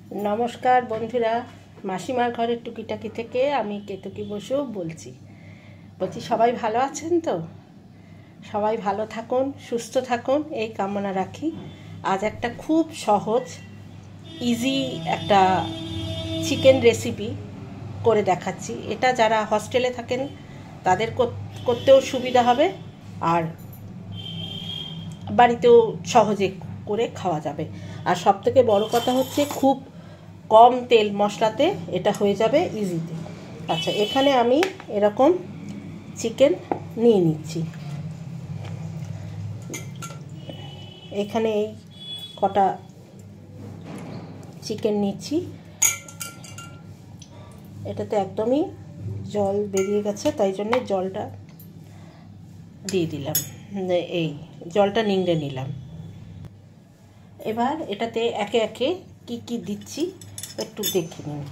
नमस्कार बंधुरा मासिमार घरेर टुकिटाकी थेके आमी केतकी बसु बोलছি সবাই ভালো আছেন তো সবাই ভালো থাকুন সুস্থ থাকুন এই কামনা রাখি। আজ একটা খুব সহজ ইজি একটা চিকেন রেসিপি করে দেখাচ্ছি। এটা যারা হস্টেলে থাকেন তাদের করতেও সুবিধা হবে আর বাড়িতেও সহজে করে খাওয়া যাবে। আর সবথেকে বড় কথা হচ্ছে খুব কম তেল মশলাতে এটা হয়ে যাবে ইজিতে। আচ্ছা, এখানে আমি এরকম চিকেন নিয়ে নিচ্ছি। এখানে এই কটা চিকেন নিচ্ছি। এটাতে একদমই জল বেরিয়ে গেছে, তাই জন্য জলটা দিয়ে দিলাম, এই জলটা নিংড়ে নিলাম। এবার এটাতে একে একে কি কি দিচ্ছি একটু দেখে নিন।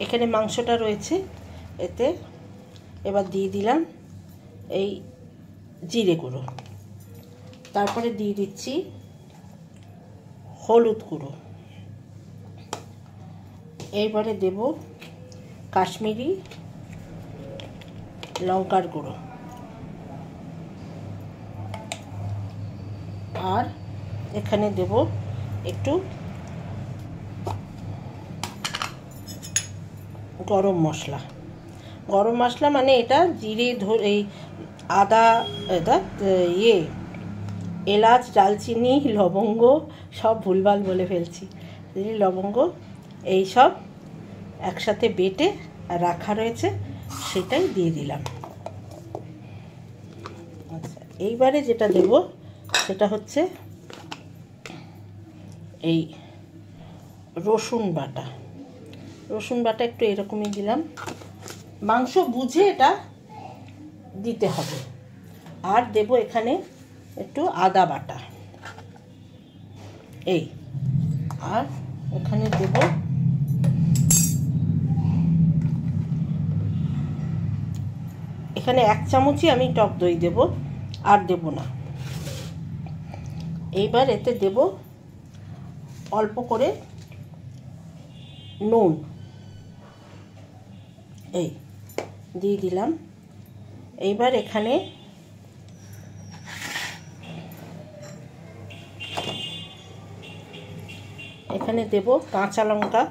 এখানে মাংসটা রয়েছে, এতে এবার দিয়ে দিলাম এই জিরে গুঁড়ো, তারপরে দিয়ে দিচ্ছি হলুদ গুঁড়ো, এইবারে দেব কাশ্মীরি লঙ্কার গুঁড়ো, আর এখানে দেব একটু গরম মশলা। গরম মশলা মানে এটা জিরে এই আদা, এটা এলাচ, দালচিনি, লবঙ্গ সব ভুলভাল বলে ফেলছি, লবঙ্গ এই সব একসাথে বেটে রাখা রয়েছে, সেটাই দিয়ে দিলাম। আচ্ছা, এইবারে যেটা দেব সেটা হচ্ছে এই রসুন বাটা। রসুন বাটা একটু এরকমই দিলাম, মাংস বুঝে এটা দিতে হবে। আর দেব এখানে একটু আদা বাটা, এই, আর এখানে দেব এখানে 1 চামচই আমি টক দই দেব, আর দেব না। এইবার এতে দেব অল্প করে নুন, এই দিয়ে দিলাম। এইবার এখানে দেব কাঁচা লঙ্কা,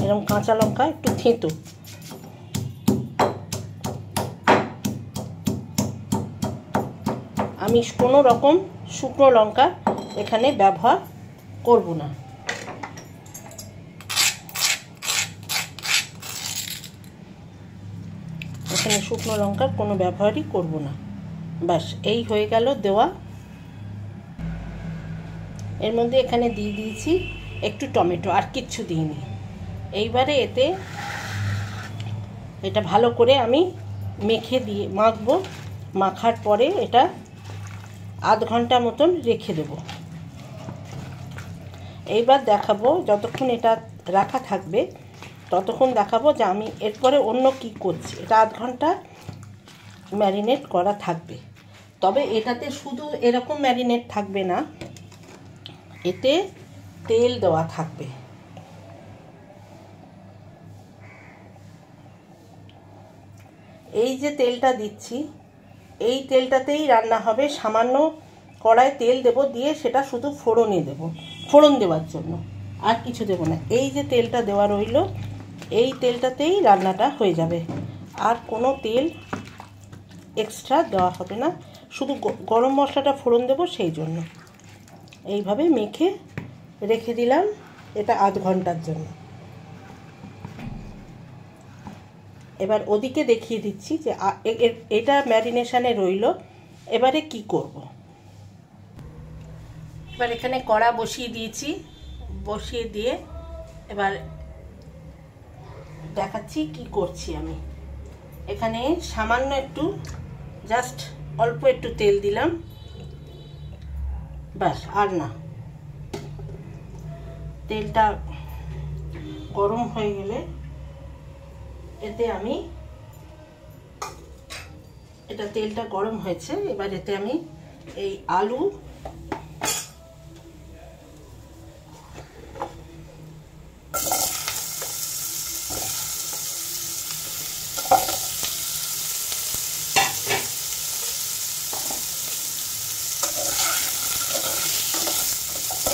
এরকম কাঁচা লঙ্কা একটু থেঁতো, আমি কোনো রকম শুকনো লঙ্কা এখানে ব্যবহার করব না। এখানে শুকনো লঙ্কার কোনো ব্যবহারই করব না। ব্যাস, এই হয়ে গেল দেওয়া। এর মধ্যে এখানে দিয়ে দিয়েছি একটু টমেটো, আর কিচ্ছু দিইনি। এইবারে এতে এটা ভালো করে আমি মাখবো। মাখার পরে এটা আধ ঘন্টা মতন রেখে দেব। এইবার দেখাবো, যতক্ষণ এটা রাখা থাকবে ততক্ষণ দেখাবো যে আমি এরপরে অন্য কি করছি। এটা আধ ঘন্টা ম্যারিনেট করা থাকবে, তবে এটাতে শুধু এরকম ম্যারিনেট থাকবে না, এতে তেল দেওয়া থাকবে। এই যে তেলটা দিচ্ছি, এই তেলটাতেই রান্না হবে। সামান্য কড়ায় তেল দেব, দিয়ে সেটা শুধু ফোড়ন দেওয়ার জন্য, আর কিছু দেব না। এই যে তেলটা দেওয়া রইল, এই তেলটাতেই রান্নাটা হয়ে যাবে, আর কোনো তেল এক্সট্রা দেওয়া হবে না। শুধু গরম মশলাটা ফোড়ন দেব, সেই জন্য এইভাবে মেখে রেখে দিলাম এটা আধ ঘন্টার জন্য। এবার ওদিকে দেখিয়ে দিচ্ছি যে এটা ম্যারিনেশনে রইল। এবারে কি করব, এবার এখানে কড়া বসিয়ে দিয়েছি, বসিয়ে দিয়ে এবার দেখাচ্ছি কি করছি আমি। এখানে সামান্য একটু, জাস্ট অল্প একটু তেল দিলাম, ব্যাস, আর না। তেলটা গরম হয়ে গেলে এতে আমি, তেলটা গরম হয়েছে, এবার এতে আমি এই আলু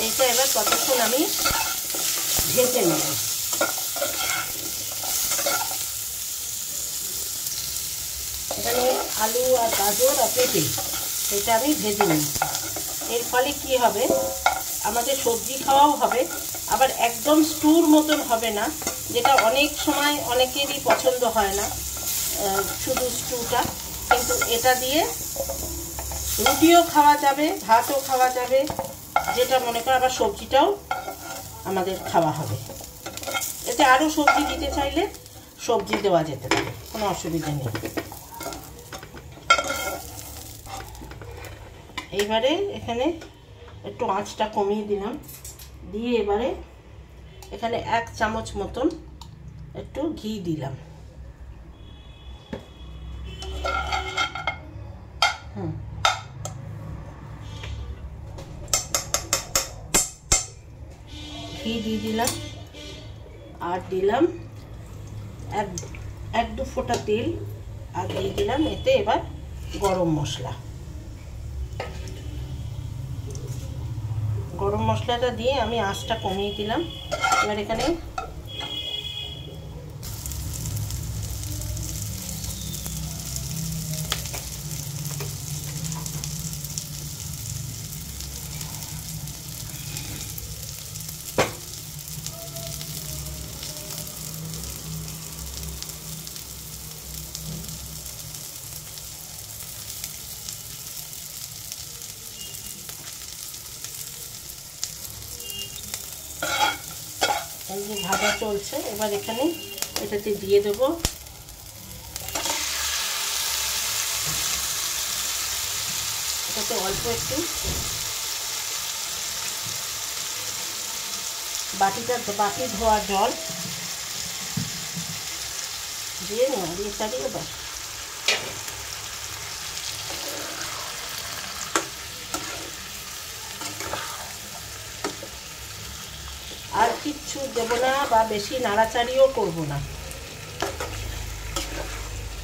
এইটা এবার ততক্ষণ আমি ভেজে নেব। এখানে আলু আর গাজর আর পেঁপে এটা আমি ভেজে নিই। এর ফলে কি হবে, আমাদের সবজি খাওয়াও হবে, আবার একদম স্টুর মতন হবে না, যেটা অনেক সময় অনেকেরই পছন্দ হয় না শুধু স্টুটা। কিন্তু এটা দিয়ে রুটিও খাওয়া যাবে, ভাতও খাওয়া যাবে, যেটা মনে করে, আবার সবজিটাও আমাদের খাওয়া হবে। এতে আরও সবজি দিতে চাইলে সবজি দেওয়া যেতে পারে, কোনো অসুবিধা নেই। এইবারে এখানে একটু আঁচটা কমিয়ে দিলাম, দিয়ে এবারে এখানে 1 চামচ মতন একটু ঘি দিলাম। ঘি দিয়ে দিলাম, আর দিলাম 1-2 ফোঁটা তেল, আর দিয়ে দিলাম এতে এবার গরম মশলা। গরম মশলাটা দিয়ে আমি আঁচটা কমিয়ে দিলাম। এবার এখানে ভাজা চলছে, এবার এখানে এটাতে দিয়ে দেব এটাতে অল্প একটু বাটি ধোয়া জল দিয়ে নাড়িয়ে চাড়িয়ে বাস। আর কিচ্ছু দেব না, বা বেশি নাড়াচাড়িও করব না,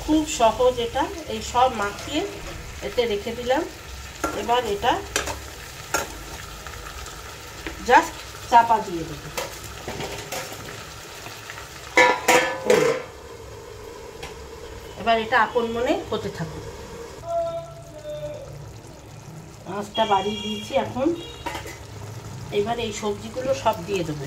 খুব সহজ এটা। এই সব মাখিয়ে এতে রেখে দিলাম। এবার এটা জাস্ট চাপা দিয়ে দেব। এবার এটা আপন মনে হতে থাকুক। আঁচটা বাড়িয়ে দিয়েছি এখন। এবার এই সবজিগুলো সব দিয়ে দেবো,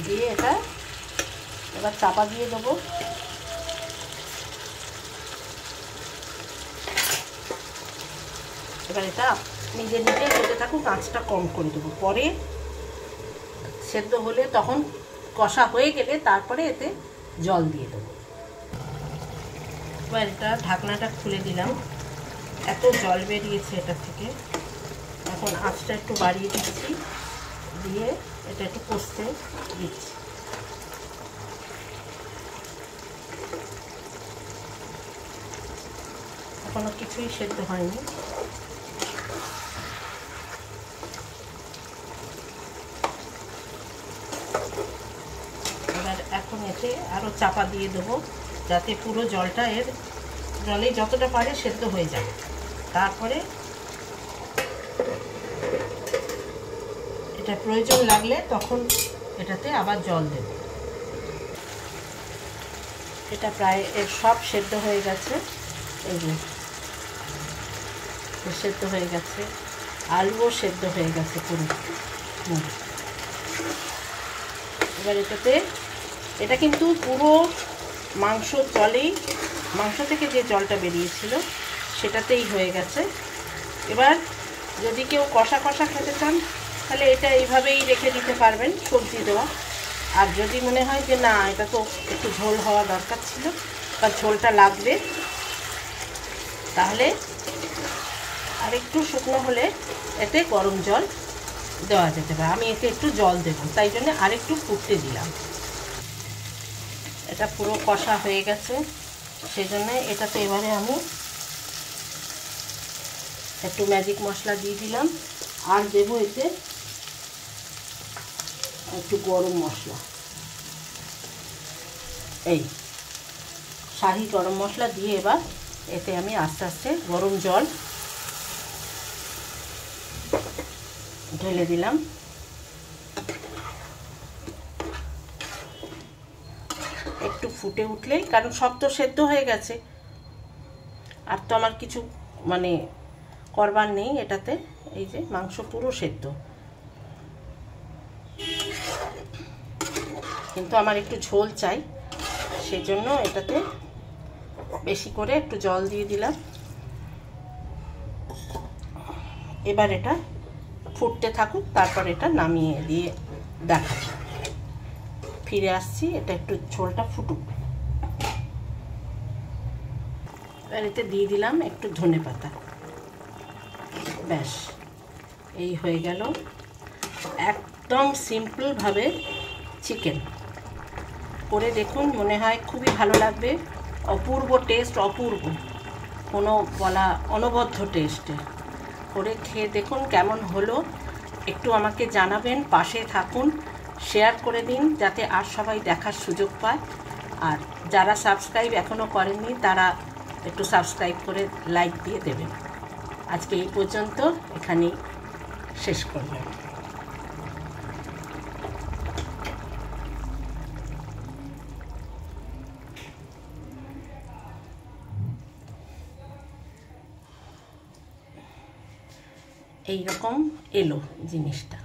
দিয়ে এটা এবার চাপা দিয়ে দেবো। এবার এটা নিজে নিজে হতে থাকুক, আঁচটা কম করে দেবো। পরে সেদ্ধ হলে, তখন কষা হয়ে গেলে তারপরে এতে জল দিয়ে দেবো। এবার এটা ঢাকনাটা খুলে দিলাম, এত জল বেরিয়েছে এটা থেকে। এখন আঁচটা একটু বাড়িয়ে দিচ্ছি, দিয়ে এটা একটু কষতে দিচ্ছি। এখনো কিছুই সেদ্ধ হয়নি। এবার এখন এতে আরও চাপা দিয়ে দেবো, যাতে পুরো জলটা জলে যতটা পারে সেদ্ধ হয়ে যায়। তারপরে এটা প্রয়োজন লাগলে তখন এটাতে আবার জল দেব। এটা প্রায় সব সেদ্ধ হয়ে গেছে, এই যে সেদ্ধ হয়ে গেছে, আলুও সেদ্ধ হয়ে গেছে পুরো। এবার এটা কিন্তু পুরো মাংস জলেই, মাংস থেকে যে জলটা বেরিয়েছিল সেটাতেই হয়ে গেছে। এবার যদি কেউ কষা কষা খেতে চান তাহলে এটা এইভাবেই রেখে দিতে পারবেন সবজি দেওয়া। আর যদি মনে হয় যে না, এটা তো একটু ঝোল হওয়া দরকার ছিল বা ঝোলটা লাগবে, তাহলে আর একটু শুকনো হলে এতে গরম জল দেওয়া যেতে পারে। আমি এতে একটু জল দেব, তাই জন্য আরেকটু ফুটতে দিলাম। এটা পুরো কষা হয়ে গেছে, সেই জন্য এটাতে এবারে আমি একটু ম্যাজিক মশলা দিয়ে দিলাম, আর দেবো এতে একটু গরম মশলা, এই শাহি গরম মশলা দিয়ে এবার এতে আমি আস্তে আস্তে গরম জল ঢেলে দিলাম। একটু ফুটে উঠলেই, কারণ সব তো সেদ্ধ হয়ে গেছে, আর তো আমার কিছু মানে করবার নেই এটাতে। এই যে মাংস পুরো সেদ্ধ, কিন্তু আমার একটু ঝোল চাই, সেজন্য এটাতে বেশি করে একটু জল দিয়ে দিলাম। এবার এটা ফুটতে থাকুক, তারপর এটা নামিয়ে দিয়ে দেখাচ্ছি। ফিরে আসছি, এটা একটু ঝোলটা ফুটুক। এবার এতে দিয়ে দিলাম একটু ধনেপাতা। ব্যাস, এই হয়ে গেল একদম সিম্পলভাবে চিকেন। করে দেখুন, মনে হয় খুবই ভালো লাগবে। অপূর্ব টেস্ট, অপূর্ব, কোনো বলা অনবদ্য টেস্টে। করে খেয়ে দেখুন কেমন হলো, একটু আমাকে জানাবেন, পাশে থাকুন, শেয়ার করে দিন যাতে আর সবাই দেখার সুযোগ পায়। আর যারা সাবস্ক্রাইব এখনও করেননি তারা একটু সাবস্ক্রাইব করে লাইক দিয়ে দেবেন। আজকে এই পর্যন্ত, এখানেই শেষ করলাম। এই রকম এলো জিনিসটা।